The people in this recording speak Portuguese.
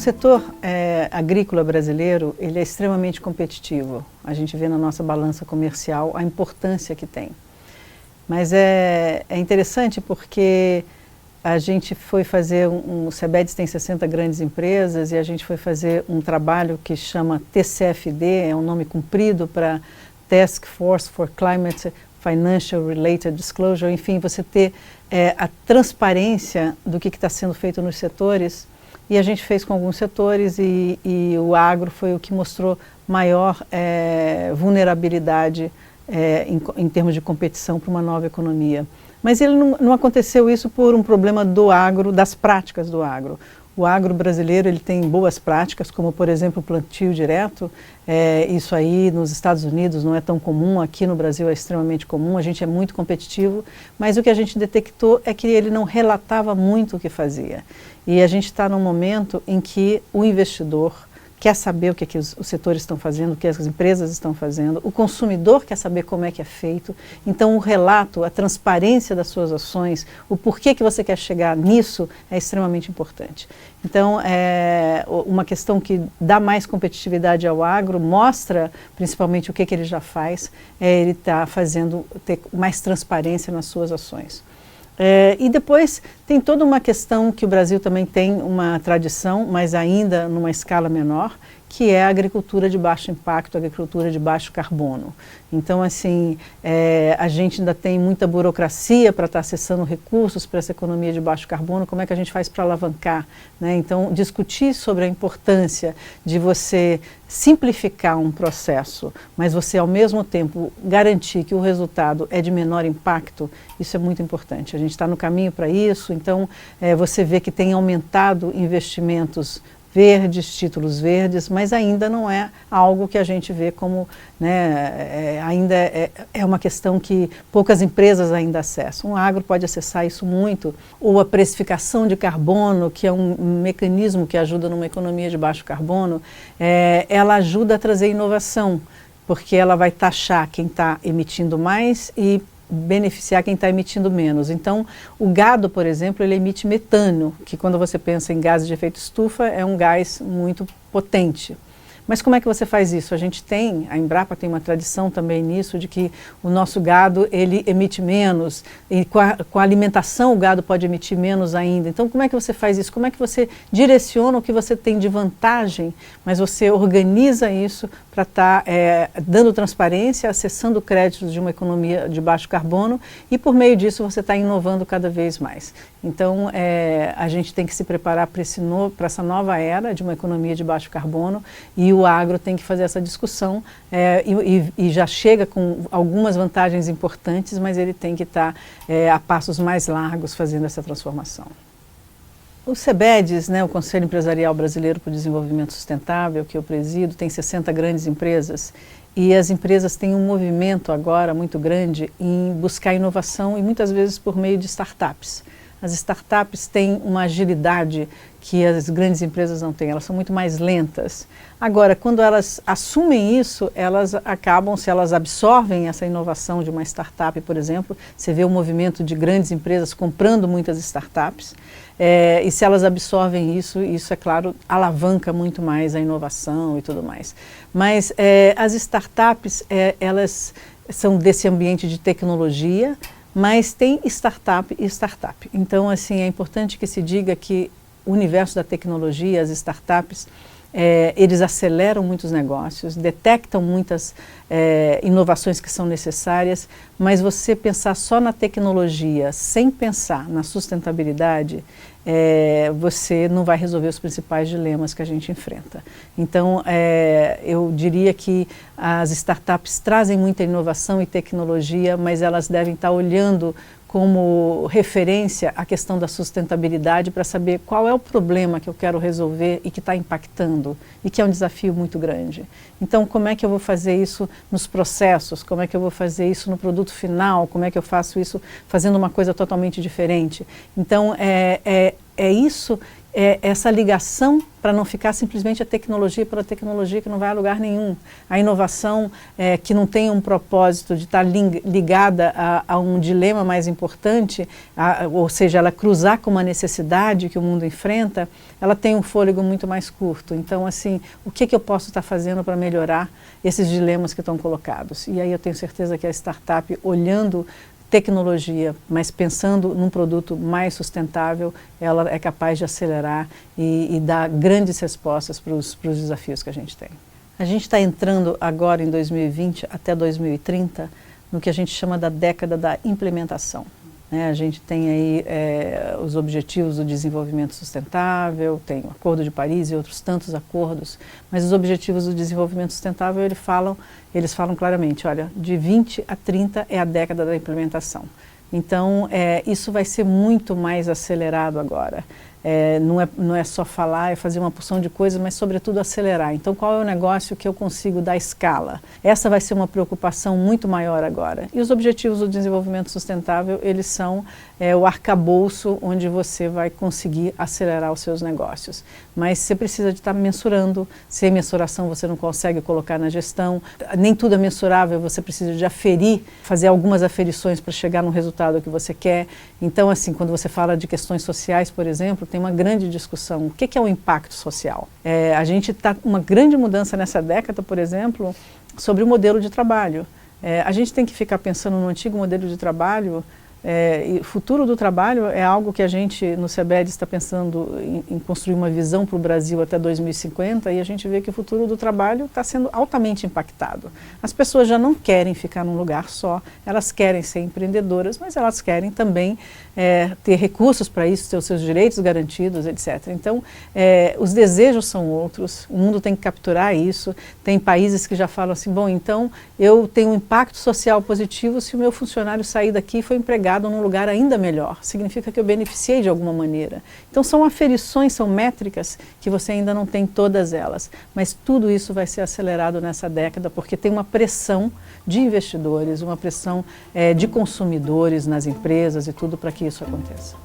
setor agrícola brasileiro, ele é extremamente competitivo. A gente vê na nossa balança comercial a importância que tem. Mas é interessante porque a gente foi fazer o Sebedes tem 60 grandes empresas e a gente foi fazer um trabalho que chama TCFD, é um nome comprido para Task Force for Climate Financial Related Disclosure, enfim, você ter a transparência do que está sendo feito nos setores. E a gente fez com alguns setores e o agro foi o que mostrou maior vulnerabilidade em termos de competição para uma nova economia. Mas ele não aconteceu isso por um problema do agro, das práticas do agro. O agro brasileiro ele tem boas práticas, como por exemplo o plantio direto. Isso aí nos Estados Unidos não é tão comum, aqui no Brasil é extremamente comum, a gente é muito competitivo, mas o que a gente detectou é que ele não relatava muito o que fazia. E a gente está num momento em que o investidor quer saber o que os setores estão fazendo, o que as empresas estão fazendo, o consumidor quer saber como é que é feito, então o relato, a transparência das suas ações, o porquê que você quer chegar nisso é extremamente importante. Então, uma questão que dá mais competitividade ao agro, mostra principalmente o que ele já faz, ele está ter mais transparência nas suas ações. E depois tem toda uma questão que o Brasil também tem uma tradição, mas ainda numa escala menor, que é a agricultura de baixo impacto, a agricultura de baixo carbono. Então, assim, a gente ainda tem muita burocracia para estar acessando recursos para essa economia de baixo carbono, como é que a gente faz para alavancar, né? Então, discutir sobre a importância de você simplificar um processo, mas você, ao mesmo tempo, garantir que o resultado é de menor impacto, isso é muito importante. A gente está no caminho para isso, então, você vê que tem aumentado investimentos verdes, títulos verdes, mas ainda não é algo que a gente vê como, né, ainda é uma questão que poucas empresas ainda acessam. O agro pode acessar isso muito, ou a precificação de carbono, que é um mecanismo que ajuda numa economia de baixo carbono, ela ajuda a trazer inovação, porque ela vai taxar quem está emitindo mais e beneficiar quem está emitindo menos. Então, o gado, por exemplo, ele emite metano, que quando você pensa em gases de efeito estufa, é um gás muito potente. Mas como é que você faz isso? A Embrapa tem uma tradição também nisso, de que o nosso gado, ele emite menos, e com a alimentação o gado pode emitir menos ainda. Então, como é que você faz isso? Como é que você direciona o que você tem de vantagem, mas você organiza isso para estar dando transparência, acessando créditos de uma economia de baixo carbono, e por meio disso você está inovando cada vez mais. Então, a gente tem que se preparar para essa nova era de uma economia de baixo carbono, e o agro tem que fazer essa discussão e já chega com algumas vantagens importantes, mas ele tem que estar a passos mais largos fazendo essa transformação. O Sebedes, né, o Conselho Empresarial Brasileiro para o Desenvolvimento Sustentável, que eu presido, tem 60 grandes empresas, e as empresas têm um movimento agora muito grande em buscar inovação e muitas vezes por meio de startups. As startups têm uma agilidade que as grandes empresas não têm, elas são muito mais lentas. Agora, quando elas assumem isso, elas acabam, se elas absorvem essa inovação de uma startup, por exemplo, você vê o movimento de grandes empresas comprando muitas startups, e se elas absorvem isso, é claro, alavanca muito mais a inovação e tudo mais. Mas as startups, elas são desse ambiente de tecnologia, mas tem startup e startup. Então, assim, é importante que se diga que o universo da tecnologia, as startups, eles aceleram muitos negócios, detectam muitas inovações que são necessárias, mas você pensar só na tecnologia sem pensar na sustentabilidade, você não vai resolver os principais dilemas que a gente enfrenta. Então, eu diria que as startups trazem muita inovação e tecnologia, mas elas devem estar olhando como referência a questão da sustentabilidade para saber qual é o problema que eu quero resolver e que está impactando e que é um desafio muito grande. Então, como é que eu vou fazer isso nos processos? Como é que eu vou fazer isso no produto final? Como é que eu faço isso fazendo uma coisa totalmente diferente? Então, isso, essa ligação para não ficar simplesmente a tecnologia pela tecnologia que não vai a lugar nenhum. A inovação que não tem um propósito de estar ligada a um dilema mais importante, ou seja, ela cruzar com uma necessidade que o mundo enfrenta, ela tem um fôlego muito mais curto. Então, assim, o que eu posso estar fazendo para melhorar esses dilemas que estão colocados? E aí eu tenho certeza que a startup, olhando tecnologia, mas pensando num produto mais sustentável, ela é capaz de acelerar e dar grandes respostas para os desafios que a gente tem. A gente está entrando agora em 2020 até 2030 no que a gente chama da década da implementação. A gente tem aí os Objetivos do Desenvolvimento Sustentável, tem o Acordo de Paris e outros tantos acordos, mas os Objetivos do Desenvolvimento Sustentável eles falam claramente, olha, de 20 a 30 é a década da implementação. Então, isso vai ser muito mais acelerado agora. Não é só falar, é fazer uma porção de coisas, mas sobretudo acelerar. Então, qual é o negócio que eu consigo dar escala? Essa vai ser uma preocupação muito maior agora. E os Objetivos do Desenvolvimento Sustentável, eles são o arcabouço onde você vai conseguir acelerar os seus negócios. Mas você precisa de estar mensurando. Sem mensuração você não consegue colocar na gestão. Nem tudo é mensurável, você precisa de aferir, fazer algumas aferições para chegar no resultado que você quer. Então, assim, quando você fala de questões sociais, por exemplo, tem uma grande discussão. O que é o impacto social? A gente está com uma grande mudança nessa década, por exemplo, sobre o modelo de trabalho. A gente tem que ficar pensando no antigo modelo de trabalho. E o futuro do trabalho é algo que a gente, no CEBED, está pensando em construir uma visão para o Brasil até 2050, e a gente vê que o futuro do trabalho está sendo altamente impactado. As pessoas já não querem ficar num lugar só, elas querem ser empreendedoras, mas elas querem também ter recursos para isso, ter os seus direitos garantidos, etc. Então, os desejos são outros, o mundo tem que capturar isso. Tem países que já falam assim, bom, então eu tenho um impacto social positivo se o meu funcionário sair daqui e for empregado num lugar ainda melhor. Significa que eu beneficiei de alguma maneira. Então são aferições, são métricas que você ainda não tem todas elas. Mas tudo isso vai ser acelerado nessa década porque tem uma pressão de investidores, uma pressão de consumidores nas empresas e tudo para que isso aconteça.